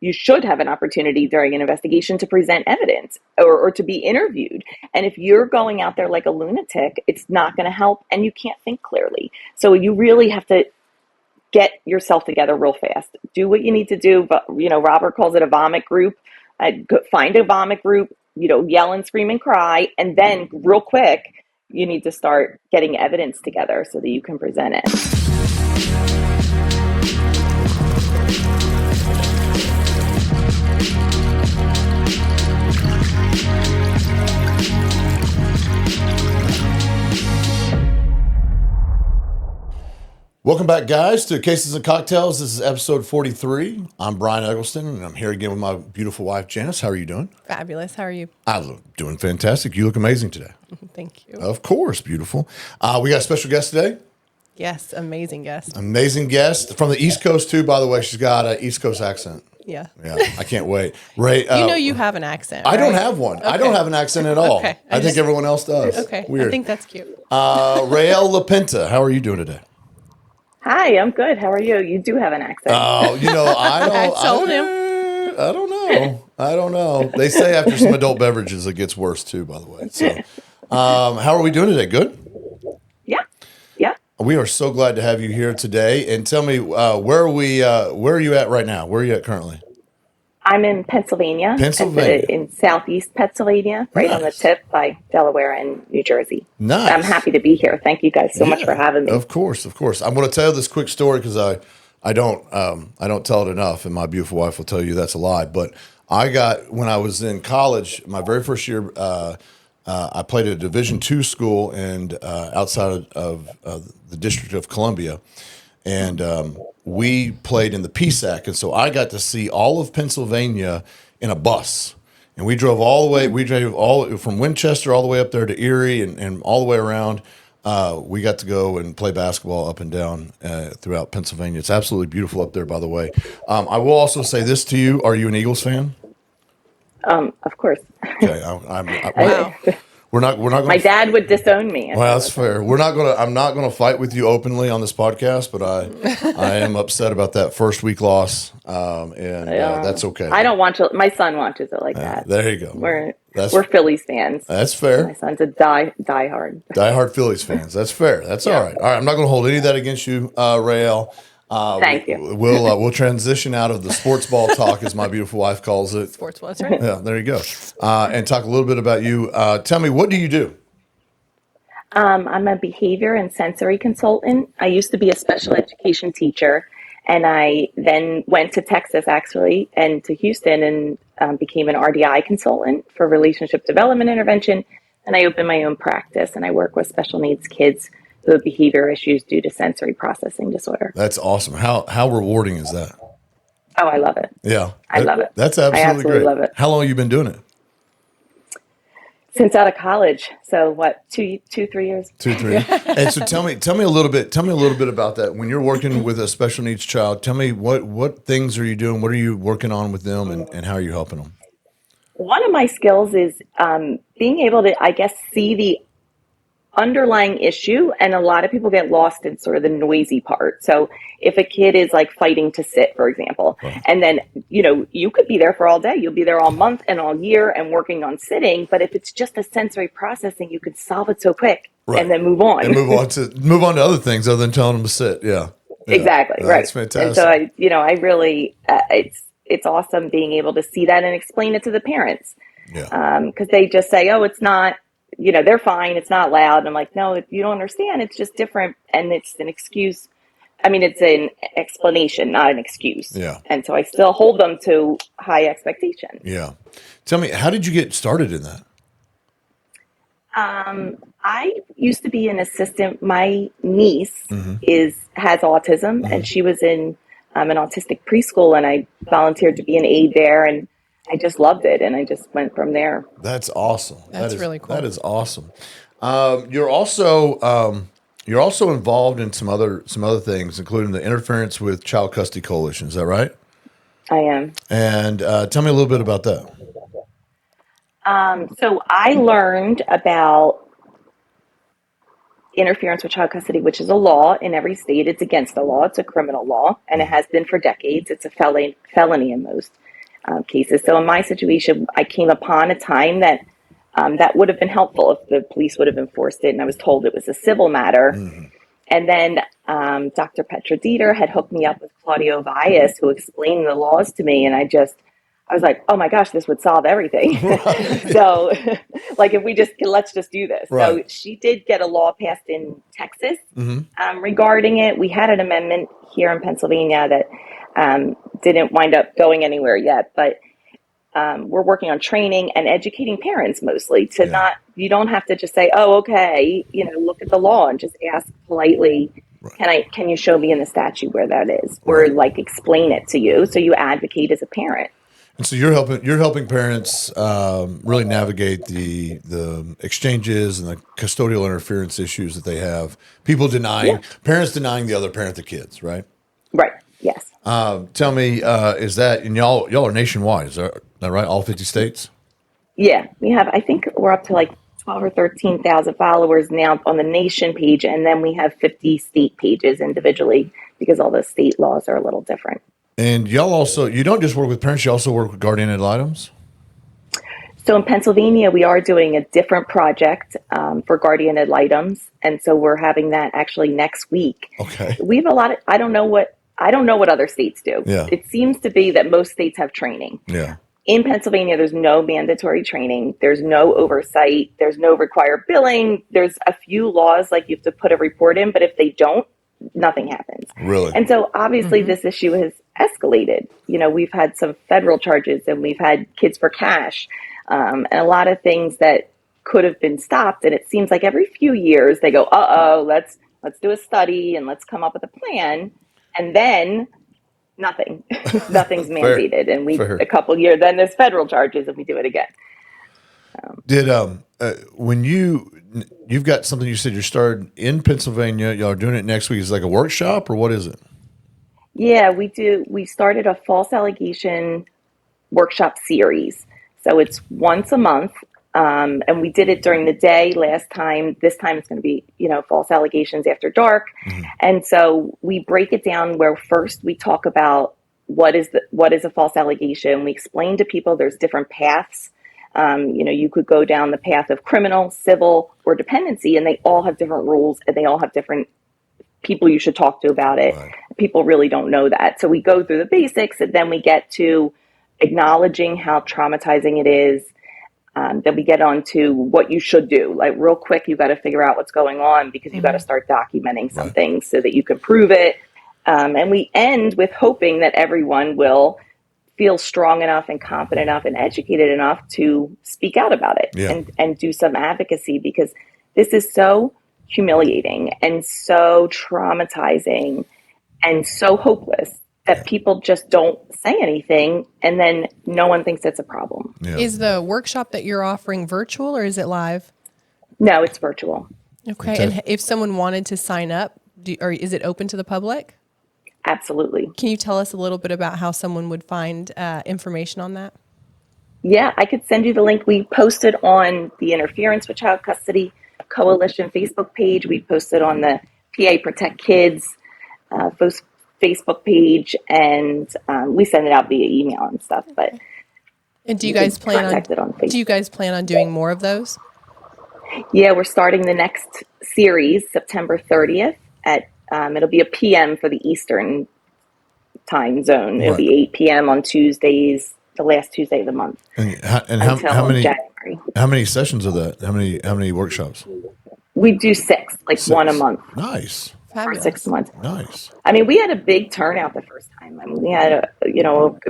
you should have an opportunity during an investigation to present evidence or to be interviewed. And if you're going out there like a lunatic, it's not going to help, and you can't think clearly. So you really have to get yourself together real fast. Do what you need to do. But, Robert calls it a vomit group. Find a vomit group, yell and scream and cry. And then real quick, you need to start getting evidence together so that you can present it. Welcome back, guys, to Cases and Cocktails. This is episode 43. I'm Bryan Eggleston, and I'm here again with my beautiful wife, Janice. How are you doing? Fabulous. How are you? I'm doing fantastic. You look amazing today. Thank you. Of course. Beautiful. We got a special guest today. Yes, amazing guest. Amazing guest. From the East Coast, too, by the way. She's got an East Coast accent. Yeah. Yeah, I can't wait. Ray, you have an accent, I right? don't have one. Okay. I don't have an accent at all. Okay. I think everyone else does. Okay. Weird. I think that's cute. Rael Lapenta, how are you doing today? Hi, I'm good. How are you? You do have an accent. Oh, I don't. I told him. I don't know. They say after some adult beverages, it gets worse too, by the way. So, how are we doing today? Good? Yeah. We are so glad to have you here today. And tell me, where are you at right now? Where are you at currently? I'm in Pennsylvania. In southeast Pennsylvania, right on the tip by Delaware and New Jersey. Nice. I'm happy to be here. Thank you guys so much for having me. Of course. I'm going to tell you this quick story because I don't tell it enough, and my beautiful wife will tell you that's a lie. But when I was in college, my very first year, I played at a Division II school and outside of the District of Columbia. And we played in the PSAC, and so I got to see all of Pennsylvania in a bus. And we drove all the way. We drove all from Winchester all the way up there to Erie and all the way around. We got to go and play basketball up and down throughout Pennsylvania. It's absolutely beautiful up there, by the way. I will also say this to you: are you an Eagles fan? Of course. Okay, Wow. We're not going. My dad would disown me. Well, that's fair. I'm not going to fight with you openly on this podcast, but I am upset about that first week loss, and that's okay. I don't want to. My son watches it like that. There you go. We're Phillies fans. That's fair. My son's a diehard Phillies fans. That's fair. That's all right. All right. I'm not going to hold any of that against you, Rael. Thank you. We'll transition out of the sports ball talk, as my beautiful wife calls it. Sports ball, that's right. Yeah, there you go. And talk a little bit about you. Tell me, what do you do? I'm a behavior and sensory consultant. I used to be a special education teacher, and I then went to Texas, actually, and to Houston, and became an RDI consultant for relationship development intervention. And I opened my own practice, and I work with special needs kids who have behavior issues due to sensory processing disorder. That's awesome. How rewarding is that? Oh, I love it. Yeah. I love it. That's absolutely great. Love it. How long have you been doing it? Since out of college. So what, 3 years? 2, 3. And so tell me a little bit about that. When you're working with a special needs child, tell me what things are you doing? What are you working on with them, and how are you helping them? One of my skills is being able to, I guess, see the underlying issue, and a lot of people get lost in sort of the noisy part. So if a kid is like fighting to sit, for example, right. And then you could be there for all day, you'll be there all month and all year and working on sitting, but if it's just a sensory processing, you could solve it so quick, right. And then move on and move on to other things other than telling them to sit. Yeah. Exactly. Right. That's fantastic. And so I really it's awesome being able to see that and explain it to the parents. Yeah. Because they just say, oh, it's not, they're fine. It's not loud. And I'm like, no, you don't understand. It's just different. And it's an excuse. I mean, it's an explanation, not an excuse. Yeah. And so I still hold them to high expectation. Yeah. Tell me, how did you get started in that? I used to be an assistant. My niece has autism, and she was in an autistic preschool, and I volunteered to be an aide there, and I just loved it, and I just went from there. That's awesome. That's really cool. That is awesome. You're also involved in some other things, including the Interference with Child Custody Coalition. Is that right? I am. And tell me a little bit about that. So I learned about interference with child custody, which is a law in every state. It's against the law. It's a criminal law, and it has been for decades. It's a felony in most cases. So in my situation, I came upon a time that that would have been helpful if the police would have enforced it, and I was told it was a civil matter. And then Dr. 𝒞𝒶𝓈𝓈 had hooked me up with 𝒞𝒶𝓈𝓈, who explained the laws to me, and I was like, oh my gosh, this would solve everything. So, like, if let's just do this. Right. So she did get a law passed in Texas regarding it. We had an amendment here in Pennsylvania that didn't wind up going anywhere yet, but we're working on training and educating parents mostly to you don't have to just say, oh, okay, look at the law and just ask politely, can you show me in the statute where that is? Or like explain it to you so you advocate as a parent. And so you're helping parents really navigate the exchanges and the custodial interference issues that they have. Parents denying the other parent the kids, right? Right. Yes. Tell me, is that, and y'all are nationwide? Is that right? All 50 states? Yeah, we have. I think we're up to like 12 or 13,000 followers now on the nation page, and then we have 50 state pages individually because all the state laws are a little different. And you don't just work with parents, you also work with guardian ad litem? So in Pennsylvania, we are doing a different project for guardian ad litem, and so we're having that actually next week. Okay. We have a lot of, I don't know what other states do. Yeah. It seems to be that most states have training. Yeah. In Pennsylvania, there's no mandatory training. There's no oversight. There's no required billing. There's a few laws, like you have to put a report in, but if they don't, nothing happens. Really? And so obviously this issue has escalated. We've had some federal charges and we've had kids for cash and a lot of things that could have been stopped. And it seems like every few years they go, let's do a study and let's come up with a plan. And then nothing, nothing's mandated. And a couple of years, then there's federal charges and we do it again. When you've got something you said you started in Pennsylvania, y'all are doing it next week. Is it like a workshop or what is it? Yeah, we do. We started a false allegation workshop series. So it's once a month. And we did it during the day last time. This time it's going to be, false allegations after dark. And so we break it down where first we talk about what is a false allegation. We explain to people there's different paths. You could go down the path of criminal, civil, or dependency, and they all have different rules and they all have different people you should talk to about it. Right. People really don't know that. So we go through the basics and then we get to acknowledging how traumatizing it is. Then we get on to what you should do. Like real quick, you got to figure out what's going on because you got to start documenting some things so that you can prove it. And we end with hoping that everyone will feel strong enough and confident enough and educated enough to speak out about it and do some advocacy because this is so humiliating and so traumatizing and so hopeless that people just don't say anything and then no one thinks it's a problem. Yeah. Is the workshop that you're offering virtual or is it live? No, it's virtual. Okay. And if someone wanted to sign up, or is it open to the public? Absolutely. Can you tell us a little bit about how someone would find information on that? Yeah, I could send you the link. We posted on the Interference with Child Custody Coalition Facebook page. We posted on the PA Protect Kids Facebook page, and we send it out via email and stuff. But do you guys plan on doing more of those? Yeah, we're starting the next series September 30th at it'll be a PM for the Eastern time zone. It'll be 8 p.m. on Tuesdays, the last Tuesday of the month. And how many January. How many sessions of that? How many workshops? We do six, one a month. Nice. For 6 months. Nice. I mean, we had a big turnout the first time. I mean, we had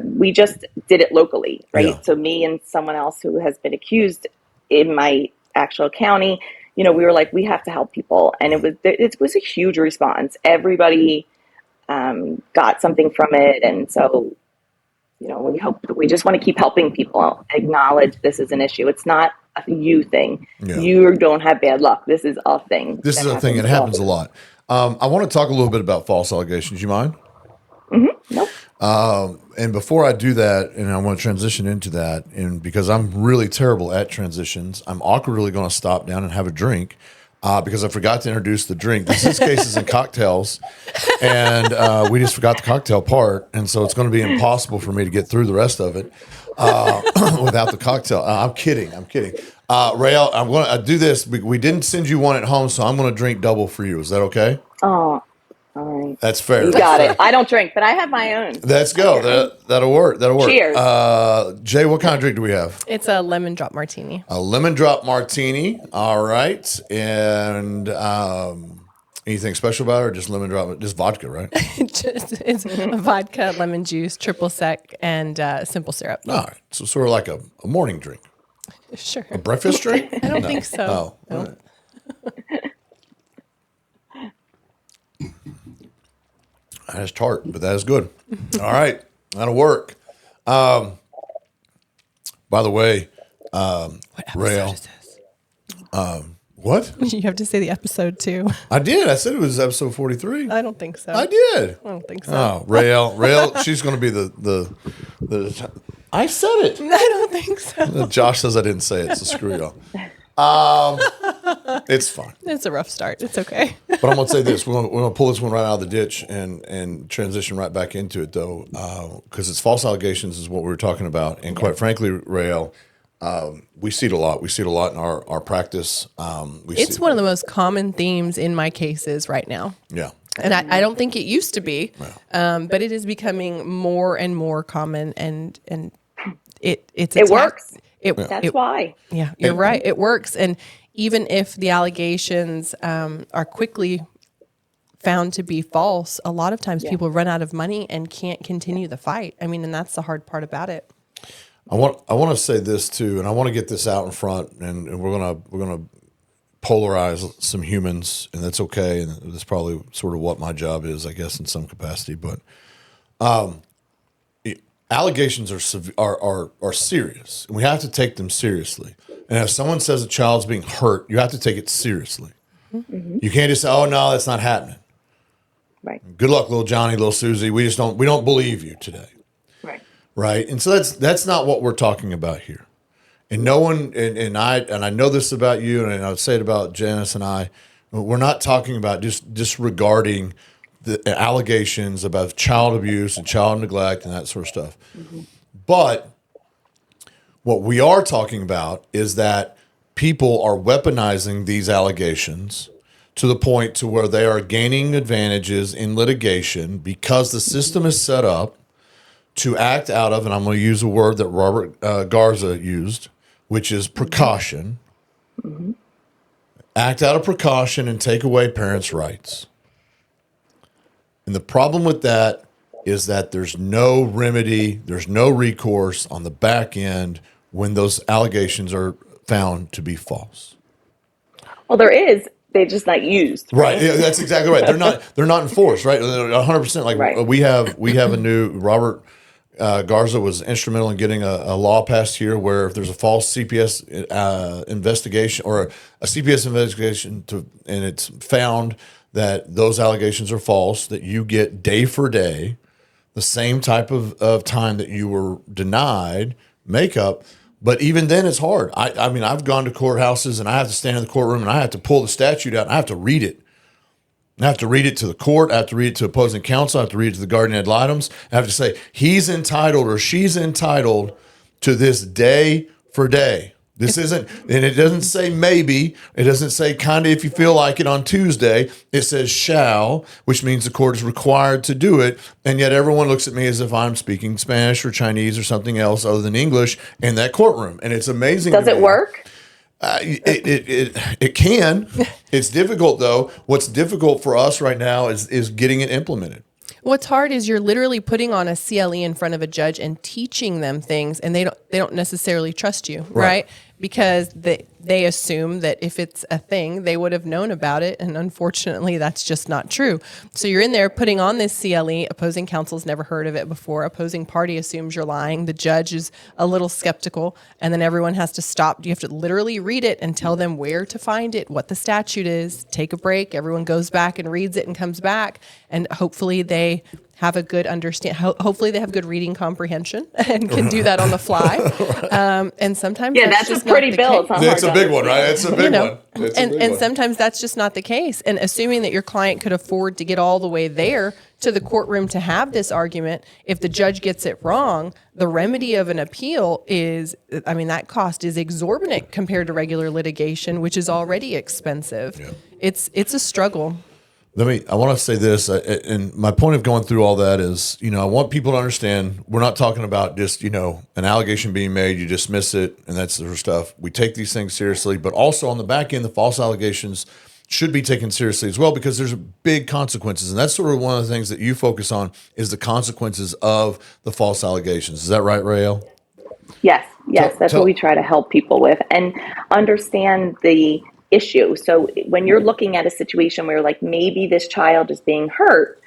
we just did it locally, right? Yeah. So me and someone else who has been accused in my actual county, we were like, we have to help people. And it was a huge response. Everybody got something from it. And so, we just want to keep helping people acknowledge this is an issue. It's not a you thing. Yeah. You don't have bad luck. This is a thing. This is a thing. It happens a lot. I want to talk a little bit about false allegations. You mind? Mm-hmm. Nope. And before I do that, and I want to transition into that, and because I'm really terrible at transitions, I'm awkwardly going to stop down and have a drink. because I forgot to introduce the drink. This is cases and cocktails, and we just forgot the cocktail part, and so it's going to be impossible for me to get through the rest of it without the cocktail. I'm kidding. Rael, I'm going to do this. We didn't send you one at home, so I'm going to drink double for you. Is that okay? Oh, all right. That's fair. You got it. I don't drink, but I have my own. Let's go. That'll work. Cheers. Jay, what kind of drink do we have? It's a lemon drop martini. A lemon drop martini. All right. And anything special about it, or just lemon drop? Just vodka, right? It's vodka, lemon juice, triple sec, and simple syrup. All right. So sort of like a morning drink. Sure. A breakfast drink? I don't think so. Oh. All right. That is tart, but that is good. All right. That'll work. By the way, Rael. What? You have to say the episode too. I did. I said it was episode 43. I don't think so. I did. I don't think so. Oh, Rael, she's going to be the. I said it. I don't think so. Josh says I didn't say it, so screw y'all. It's fine. It's a rough start. It's okay. But I'm going to say this. We're going to pull this one right out of the ditch and transition right back into it, though, because it's false allegations is what we were talking about. And quite frankly, Rael, we see it a lot. We see it a lot in our practice. It's one of the most common themes in my cases right now. Yeah. And I don't think it used to be, but it is becoming more and more common, and it's It works. That's why. Yeah, you're right. It works, and even if the allegations are quickly found to be false, a lot of times people run out of money and can't continue the fight. I mean, and that's the hard part about it. I want to say this too, and I want to get this out in front, and we're gonna polarize some humans, and that's okay, and that's probably sort of what my job is, I guess, in some capacity. But allegations are serious, and we have to take them seriously. And if someone says a child's being hurt, you have to take it seriously. Mm-hmm. You can't just say, "Oh no, that's not happening." Right. Good luck, little Johnny, little Susie. We don't believe you today. Right. And so that's not what we're talking about here. And no one, and I know this about you, and I would say it about Janice and I, we're not talking about just disregarding the allegations about child abuse and child neglect and that sort of stuff. Mm-hmm. But what we are talking about is that people are weaponizing these allegations to the point to where they are gaining advantages in litigation because the system is set up to act out of, and I'm going to use a word that Robert Garza used, which is precaution. Mm-hmm. Act out of precaution and take away parents' rights. And the problem with that is that there's no remedy, there's no recourse on the back end when those allegations are found to be false. Well, there is. They're just not used. Right. Yeah, that's exactly right. They're not enforced, right? 100%. Like right. we have a new Robert Garza was instrumental in getting a law passed here where if there's a false CPS investigation or a CPS investigation and it's found that those allegations are false, that you get day for day the same type of time that you were denied makeup. But even then, it's hard. I mean, I've gone to courthouses and I have to stand in the courtroom and I have to pull the statute out and I have to read it. I have to read it to the court. I have to read it to opposing counsel. I have to read it to the guardian ad litem. I have to say, he's entitled or she's entitled to this day for day. This isn't, and it doesn't say maybe. It doesn't say kind of if you feel like it on Tuesday. It says shall, which means the court is required to do it. And yet everyone looks at me as if I'm speaking Spanish or Chinese or something else other than English in that courtroom. And it's amazing. Does it work? It can. It's difficult though. What's difficult for us right now is getting it implemented. What's hard is you're literally putting on a CLE in front of a judge and teaching them things, and they don't necessarily trust you, right? Because they assume that if it's a thing, they would have known about it, and unfortunately, that's just not true. So you're in there putting on this CLE. Opposing counsel's never heard of it before. Opposing party assumes you're lying. The judge is a little skeptical, and then everyone has to stop. You have to literally read it and tell them where to find it, what the statute is. Take a break. Everyone goes back and reads it and comes back, and hopefully they have a good understand. Hopefully they have good reading comprehension and can do that on the fly. And sometimes that's just a pretty not the bill. case. It's a big one, right? It's a big one. It's a big And one. sometimes that's just not the case. And assuming that your client could afford to get all the way there to the courtroom to have this argument, if the judge gets it wrong, the remedy of an appeal is, I mean, that cost is exorbitant compared to regular litigation, which is already expensive. Yeah. It's a struggle. I want to say this, and my point of going through all that is, I want people to understand we're not talking about just, an allegation being made, you dismiss it, and that sort of stuff. We take these things seriously, but also on the back end, the false allegations should be taken seriously as well, because there's big consequences. And that's sort of one of the things that you focus on is the consequences of the false allegations. Is that right, Rael? Yes, that's what we try to help people with and understand the issue. So when you're looking at a situation where like maybe this child is being hurt,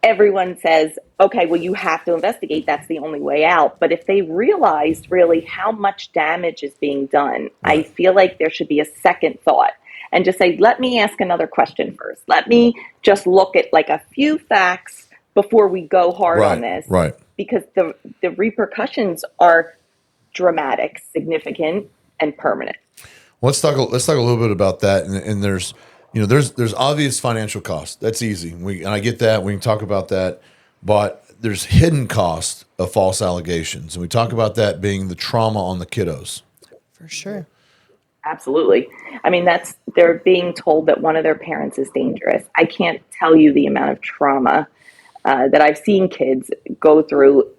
everyone says, okay, well, you have to investigate. That's the only way out. But if they realized really how much damage is being done, right, I feel like there should be a second thought and just say, let me ask another question first. Let me just look at like a few facts before we go hard on this. Right. Because the repercussions are dramatic, significant, and permanent. Let's talk a little bit about that. And there's obvious financial costs. That's easy. And I get that. We can talk about that. But there's hidden costs of false allegations. And we talk about that being the trauma on the kiddos. For sure. Absolutely. I mean, they're being told that one of their parents is dangerous. I can't tell you the amount of trauma that I've seen kids go through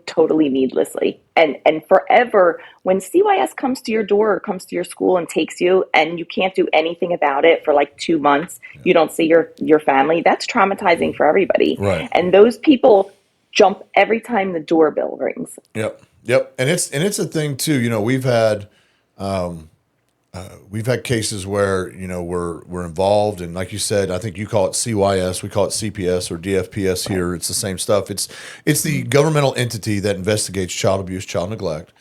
totally needlessly. And forever, when CYS comes to your door or comes to your school and takes you and you can't do anything about it for like 2 months, you don't see your family, that's traumatizing for everybody. Right. And those people jump every time the doorbell rings. Yep. And it's a thing too. We've had cases where we're involved, and like you said, I think you call it CYS, we call it CPS or DFPS here. It's the same stuff. It's the governmental entity that investigates child abuse, child neglect,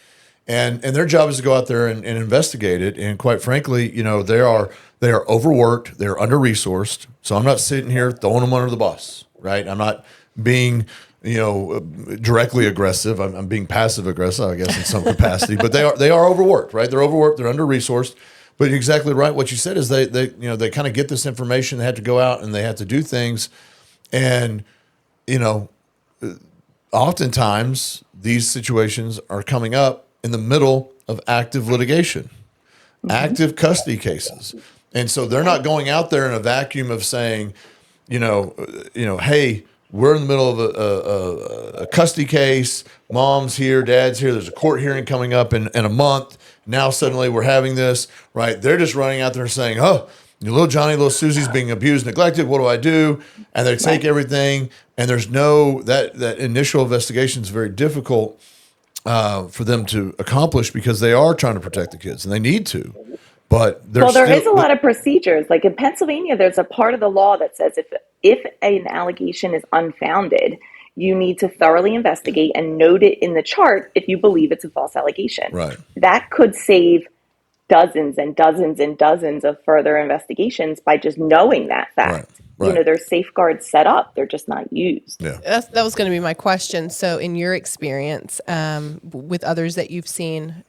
and their job is to go out there and investigate it. And quite frankly, they are overworked, they're under resourced. So I'm not sitting here throwing them under the bus, right? I'm not being directly aggressive. I'm being passive aggressive, I guess, in some capacity. But they are overworked, right? They're overworked. They're under resourced. But you're exactly right. What you said is they kind of get this information. They have to go out and they have to do things, and oftentimes these situations are coming up in the middle of active litigation, active custody cases, and so they're not going out there in a vacuum of saying, hey, we're in the middle of a custody case. Mom's here, dad's here. There's a court hearing coming up in a month. Now suddenly we're having this, right? They're just running out there saying, oh, little Johnny, little Susie's being abused, neglected. What do I do? And they take everything. And there's that initial investigation is very difficult for them to accomplish because they are trying to protect the kids and they need to. But there is a lot of procedures. Like in Pennsylvania, there's a part of the law that says if an allegation is unfounded, you need to thoroughly investigate and note it in the chart if you believe it's a false allegation. Right. That could save dozens and dozens and dozens of further investigations by just knowing that fact. Right. There's safeguards set up. They're just not used. Yeah. That was going to be my question. So in your experience with others that you've seen,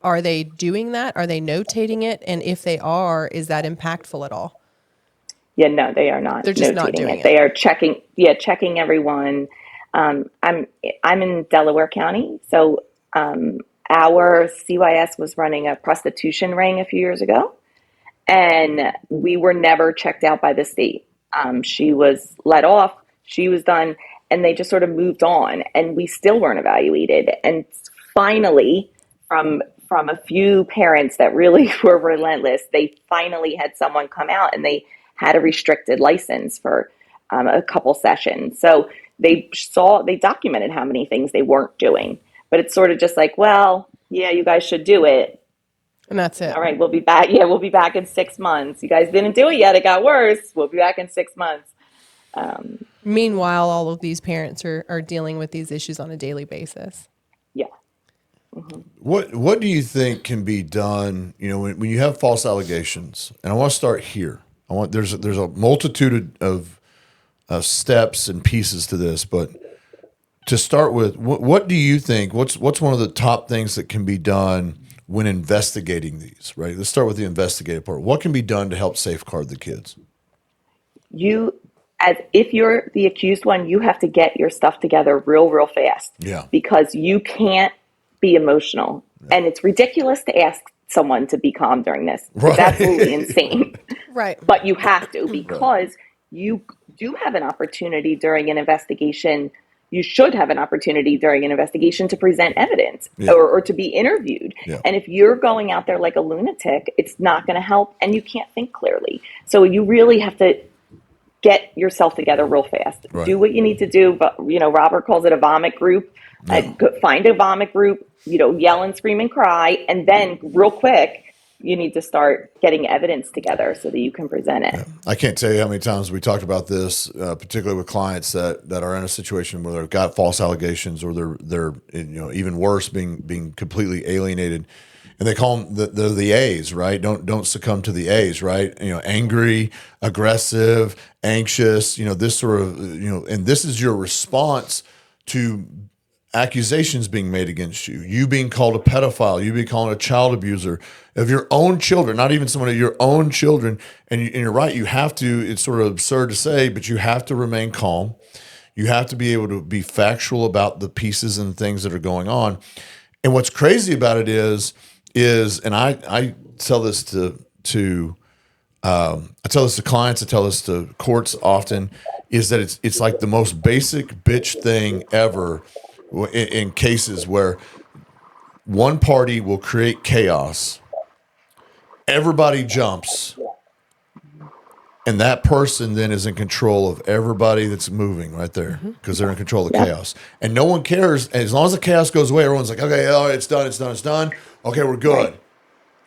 are they doing that? Are they notating it? And if they are, is that impactful at all? Yeah, no, they are not. They're just not doing it. They are checking everyone. I'm in Delaware County, so our CYS was running a prostitution ring a few years ago, and we were never checked out by the state. She was let off, she was done, and they just sort of moved on, and we still weren't evaluated. And finally, from a few parents that really were relentless, they finally had someone come out and they had a restricted license for a couple sessions. So they documented how many things they weren't doing, but it's sort of just like, well, yeah, you guys should do it. And that's it. All right, we'll be back. Yeah, we'll be back in 6 months. You guys didn't do it yet. It got worse. We'll be back in 6 months. Meanwhile, all of these parents are dealing with these issues on a daily basis. Yeah. Mm-hmm. What do you think can be done, when you have false allegations? And I want to start here. There's a multitude of steps and pieces to this, but to start with, what do you think? What's one of the top things that can be done when investigating these? Right. Let's start with the investigative part. What can be done to help safeguard the kids? You, as if you're the accused one, you have to get your stuff together real fast. Yeah. Because you can't be emotional. Yeah. And it's ridiculous to ask someone to be calm during this. Right. It's absolutely insane. Right. But you have to, because you do have an opportunity during an investigation. You should have an opportunity during an investigation to present evidence or to be interviewed. Yeah. And if you're going out there like a lunatic, it's not going to help, and you can't think clearly. So you really have to get yourself together real fast. Right. Do what you need to do. But, Robert calls it a vomit group. Yeah. Find a vomit group, yell and scream and cry. And then real quick, you need to start getting evidence together so that you can present it. Yeah. I can't tell you how many times we talked about this, particularly with clients that are in a situation where they've got false allegations, or they're even worse, being completely alienated, and they call them the A's, right? Don't succumb to the A's, right? Angry, aggressive, anxious, this sort of and this is your response to accusations being made against you being called a pedophile, you being called a child abuser of your own children, not even someone of your own children. And you're right, you have to, it's sort of absurd to say, but you have to remain calm. You have to be able to be factual about the pieces and things that are going on. And what's crazy about it is, and I tell this to clients, I tell this to courts often, is that it's like the most basic bitch thing ever in cases where one party will create chaos, everybody jumps, and that person then is in control of everybody that's moving right there because they're in control of the chaos. And no one cares. As long as the chaos goes away, everyone's like, okay, all right, it's done. Okay, we're good. Right.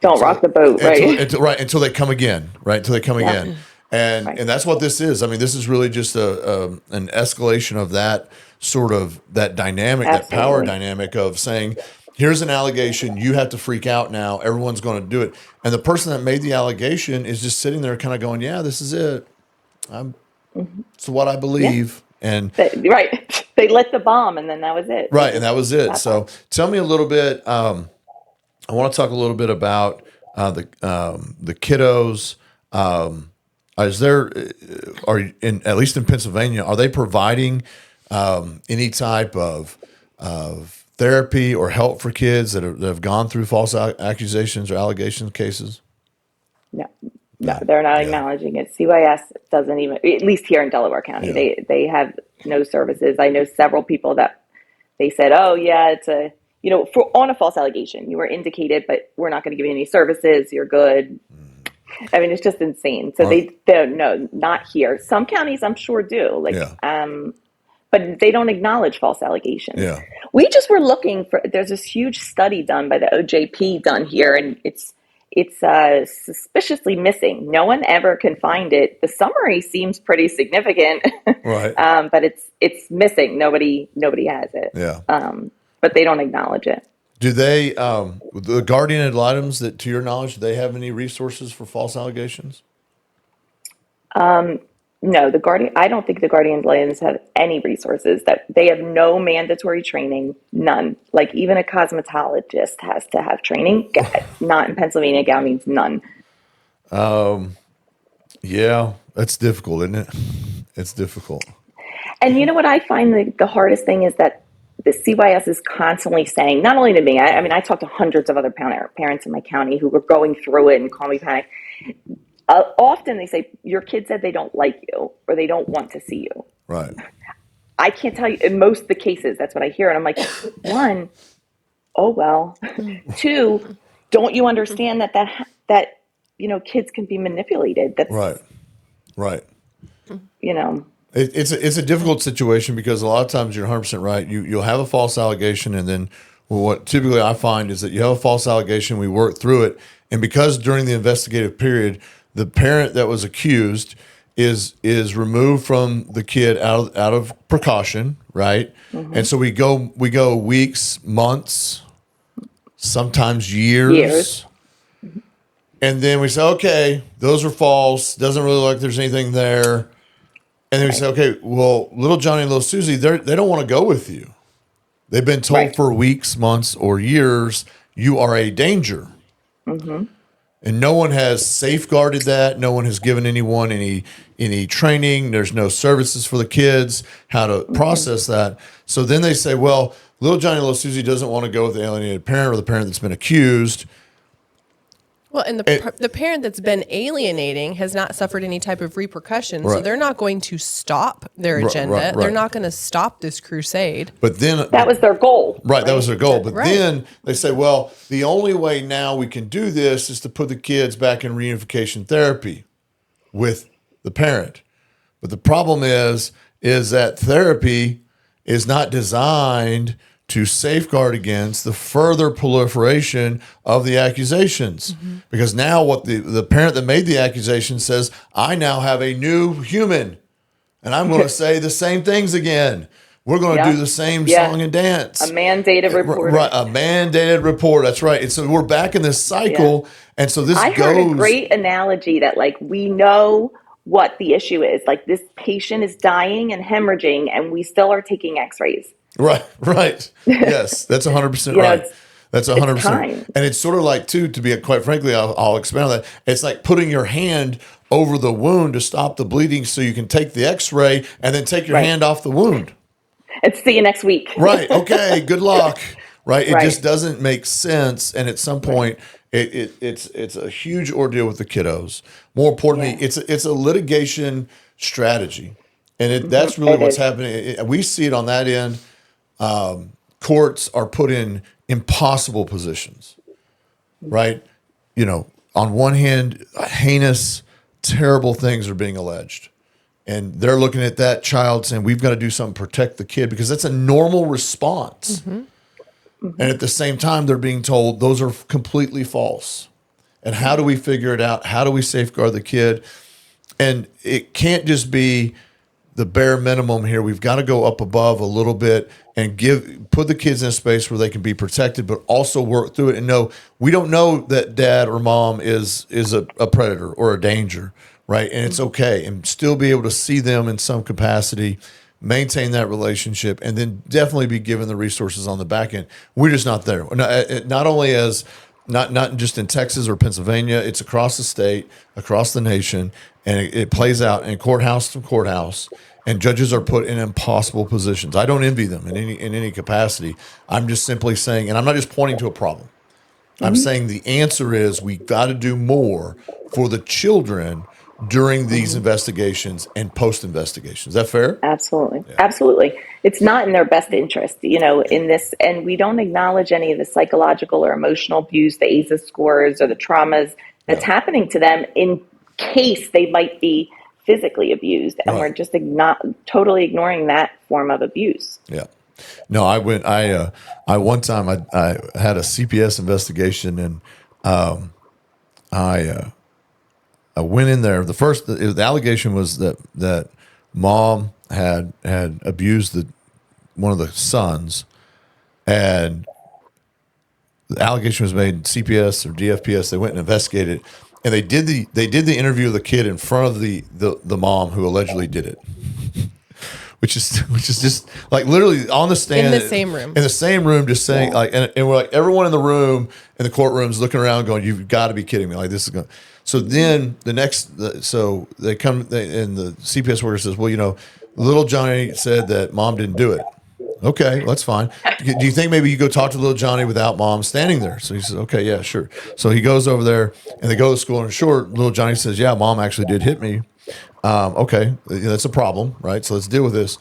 Don't rock the boat, right? Until they come again, right? Until they come again. And and that's what this is. I mean, this is really just an escalation of that sort of that dynamic, that power dynamic of saying, here's an allegation, you have to freak out now, everyone's going to do it. And the person that made the allegation is just sitting there kind of going, yeah, this is it. It's what I believe. Yeah. And they lit the bomb, and then that was it. Right, and that was it. So tell me a little bit, I want to talk a little bit about the kiddos. Is there, at least in Pennsylvania, are they providing any type of therapy or help for kids that have gone through false accusations or allegation cases? No, they're not acknowledging it. CYS doesn't even, at least here in Delaware County, they have no services. I know several people that they said, oh yeah, it's on a false allegation, you were indicated, but we're not going to give you any services. You're good. I mean, it's just insane. So they don't know, not here. Some counties I'm sure do, but they don't acknowledge false allegations. Yeah. We just were looking for, there's this huge study done by the OJP done here, and it's suspiciously missing. No one ever can find it. The summary seems pretty significant, right? But it's missing. Nobody has it. Yeah. But they don't acknowledge it. Do they, the guardian ad litems, that to your knowledge, do they have any resources for false allegations? No, I don't think the guardian ad litems have any resources. That they have no mandatory training, none. Like even a cosmetologist has to have training. Not in Pennsylvania, GAL means none. Yeah, that's difficult, isn't it? It's difficult. And you know what I find the hardest thing is that the CYS is constantly saying, not only to me, I mean, I talked to hundreds of other parents in my county who were going through it and call me panic. Often they say, your kid said they don't like you or they don't want to see you. Right. I can't tell you, in most of the cases, that's what I hear. And I'm like, one, oh, well. Two, don't you understand that kids can be manipulated? That's, right. It's a difficult situation because a lot of times you're 100% right. You'll have a false allegation, and then what typically I find is that you have a false allegation, we work through it, and because during the investigative period, the parent that was accused is removed from the kid out of precaution, right? Mm-hmm. And so we go weeks, months, sometimes years. And then we say, okay, those are false. Doesn't really look like there's anything there. And they say, okay, well, little Johnny and little Susie, they don't want to go with you. They've been told Right. for weeks, months, or years, you are a danger. And no one has safeguarded that. No one has given anyone any training. There's no services for the kids, how to process that. So then they say, well, little Johnny, little Susie doesn't want to go with the alienated parent or the parent that's been accused. Well, and the parent that's been alienating has not suffered any type of repercussions, so Right. they're not going to stop their agenda. right. They're not going to stop this crusade. But then That was their goal. Right, that was their goal. But Right. then they say, well, the only way now we can do this is to put the kids back in reunification therapy with the parent. But the problem is that therapy is not designed to safeguard against the further proliferation of the accusations. Because now what the parent that made the accusation says, I now have a new human, and I'm going to say the same things again. We're going to Yeah. do the same Yeah. song and dance. A mandated report. Right, a mandated report. That's right. And so we're back in this cycle. And so this I goes. heard a great analogy that like we know what the issue is. Like this patient is dying and hemorrhaging, and we still are taking X-rays. Right. Yes, that's 100% You know, right. That's 100%. time. And it's sort of like, too, to be quite frankly, I'll expand on that. It's like putting your hand over the wound to stop the bleeding so you can take the X-ray and then take your Right. hand off the wound. And see you next week. Right. Okay. Good luck. Right. It Right. just doesn't make sense. And at some point, it's a huge ordeal with the kiddos. More importantly, Yeah. it's a litigation strategy, and that's really It what's is. happening. We see it on that end. Courts are put in impossible positions. Right. You know, on one hand, heinous, terrible things are being alleged. And they're looking at that child saying, we've got to do something to protect the kid because that's a normal response. And at the same time, they're being told those are completely false. And how do we figure it out? How do we safeguard the kid? And it can't just be the bare minimum here. We've got to go up above a little bit and put the kids in a space where they can be protected, but also work through it and know we don't know that dad or mom is a predator or a danger, right? And it's okay, and still be able to see them in some capacity, maintain that relationship, and then definitely be given the resources on the back end. We're just not there. Not only as not just in Texas or Pennsylvania, it's across the state, across the nation, and it plays out in courthouse to courthouse. And judges are put in impossible positions. I don't envy them in any capacity. I'm just simply saying, and I'm not just pointing to a problem. I'm saying the answer is we got to do more for the children during these investigations and post investigations. Is that fair? Absolutely. Absolutely. It's not in their best interest, you know, in this, and we don't acknowledge any of the psychological or emotional abuse, the ACEs scores or the traumas that's happening to them in case they might be physically abused. And Right. we're just totally ignoring that form of abuse. Yeah. No, I one time I had a CPS investigation, and I went in there. The allegation was that mom had abused one of the sons, and the allegation was made in CPS or DFPS. They went and investigated it, and they did the interview of the kid in front of the mom who allegedly did it. Which is just like literally on the stand In the same room. in the same room, just saying like, and we're like everyone in the room in the courtroom's looking around, going, "You've got to be kidding me!" Like this is going. So then so they come, and the CPS worker says, "Well, you know, little Johnny said that mom didn't do it." Okay, that's fine. Do you think maybe you go talk to little Johnny without mom standing there? So he says, "Okay, yeah, sure." So he goes over there, and they go to school. And short, little Johnny says, "Yeah, mom actually did hit me." Okay, that's a problem, right? So let's deal with this.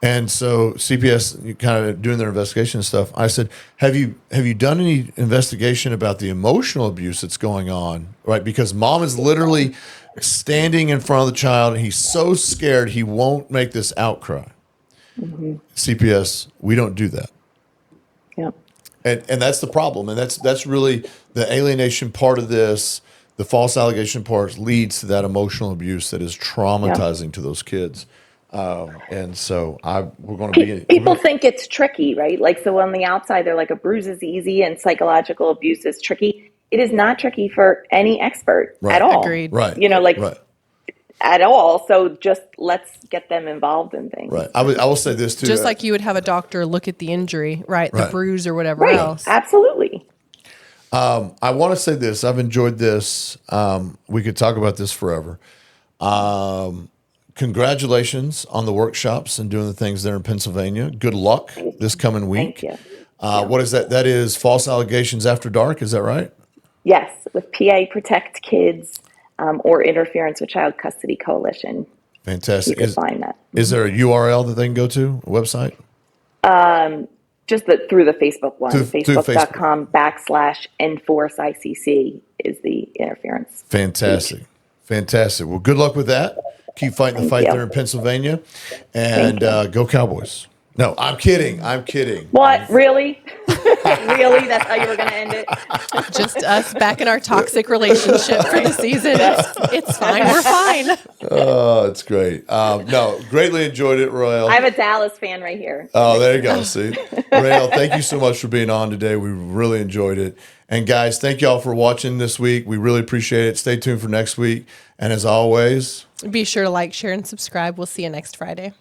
And so CPS kind of doing their investigation and stuff. I said, have you done any investigation about the emotional abuse that's going on, right? Because mom is literally standing in front of the child, and he's so scared he won't make this outcry. CPS, we don't do that. Yeah. And that's the problem. And that's really the alienation part of this. The false allegation part leads to that emotional abuse that is traumatizing to those kids. And so we're going to be... People think it's tricky, right? Like, so on the outside, they're like a bruise is easy and psychological abuse is tricky. It is not tricky for any expert Right. at all. Agreed. Right. You know, like right. at all. So just let's get them involved in things. Right. I will say this too. Just like you would have a doctor look at the injury, right? The Right. bruise or whatever Right. else. Absolutely. I want to say this. I've enjoyed this. We could talk about this forever. Congratulations on the workshops and doing the things there in Pennsylvania. Good luck this coming week. Thank you. What is that? That is False Allegations After Dark. Is that right? Yes, with PA Protect Kids or Interference with Child Custody Coalition. You Fantastic. can find that. Is there a URL that they can go to, a website? Just through the Facebook one. Through Facebook.com/enforceICC is the interference. Fantastic. Fantastic. Well, good luck with that. Keep fighting the fight you. there in Pennsylvania. And go Cowboys. No, I'm kidding. What? Really? Really? That's how you were going to end it? Just us back in our toxic relationship for the season. It's fine. We're fine. Oh, it's great. No, greatly enjoyed it, Rael. I have a Dallas fan right here. Oh, there you go. See, Rael, thank you so much for being on today. We really enjoyed it. And guys, thank y'all for watching this week. We really appreciate it. Stay tuned for next week. And as always, Be sure to like, share, and subscribe. We'll see you next Friday.